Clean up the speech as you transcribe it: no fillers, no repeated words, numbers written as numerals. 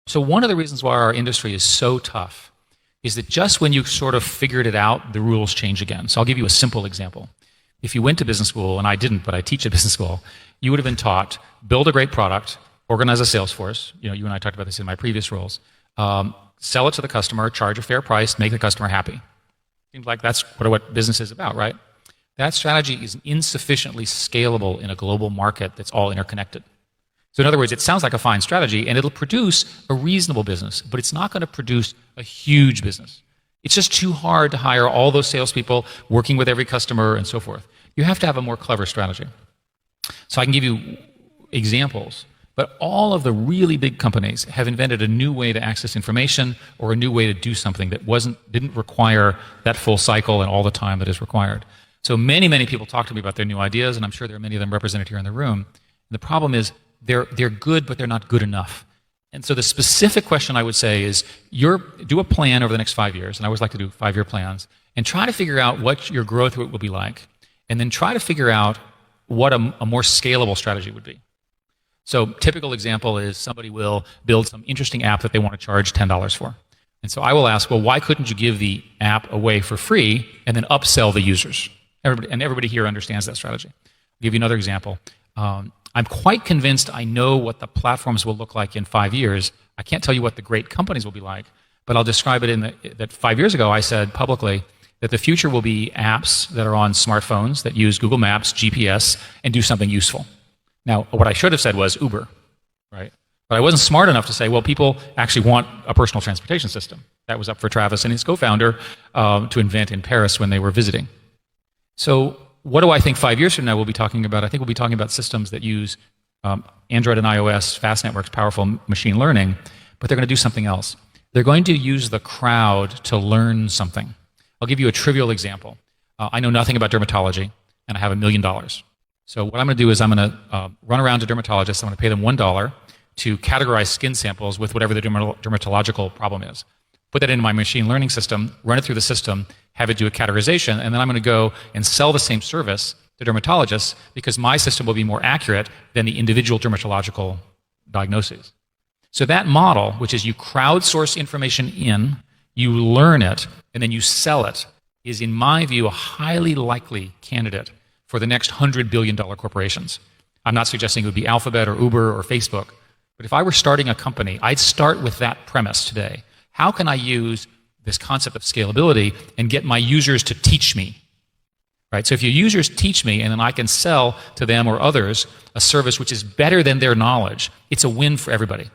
So one of the reasons why our industry is so tough is that just when you sort of figured it out, the rules change again. So I'll give you a simple example. If you went to business school, and I didn't, but I teach at business school, you would have been taught, build a great product, organize a sales force. You and I talked about this in my previous roles. Sell it to the customer, charge a fair price, make the customer happy. Seems like that's what business is about, right? That strategy is insufficiently scalable in a global market that's all interconnected. So in other words, it sounds like a fine strategy, and it'll produce a reasonable business, but it's not going to produce a huge business. It's just too hard to hire all those salespeople working with every customer and so forth. You have to have a more clever strategy. So I can give you examples, but all of the really big companies have invented a new way to access information or a new way to do something that didn't require that full cycle and all the time that is required. So many, many people talk to me about their new ideas, and I'm sure there are many of them represented here in the room. And the problem is they're good, but they're not good enough. And so the specific question I would say is, do a plan over the next 5 years, and I always like to do 5-year plans, and try to figure out what your growth rate will be like, and then try to figure out what a more scalable strategy would be. So typical example is somebody will build some interesting app that they want to charge $10 for. And so I will ask, well, why couldn't you give the app away for free and then upsell the users? Everybody here understands that strategy. I'll give you another example. I'm quite convinced I know what the platforms will look like in 5 years. I can't tell you what the great companies will be like, but I'll describe it that 5 years ago I said publicly that the future will be apps that are on smartphones that use Google Maps, GPS, and do something useful. Now, what I should have said was Uber, right? But I wasn't smart enough to say, well, people actually want a personal transportation system. That was up for Travis and his co-founder to invent in Paris when they were visiting. So what do I think 5 years from now we'll be talking about? I think we'll be talking about systems that use Android and iOS, fast networks, powerful machine learning, but they're going to do something else. They're going to use the crowd to learn something. I'll give you a trivial example. I know nothing about dermatology, and I have $1 million. So what I'm going to do is I'm going to run around to dermatologists. I'm going to pay them $1 to categorize skin samples with whatever the dermatological problem is. Put that into my machine learning system, run it through the system, have it do a categorization, and then I'm going to go and sell the same service to dermatologists because my system will be more accurate than the individual dermatological diagnoses. So that model, which is you crowdsource information in, you learn it, and then you sell it, is in my view a highly likely candidate for the next $100 billion corporations. I'm not suggesting it would be Alphabet or Uber or Facebook, but if I were starting a company, I'd start with that premise today. How can I use this concept of scalability and get my users to teach me? Right? So if your users teach me and then I can sell to them or others a service which is better than their knowledge, it's a win for everybody.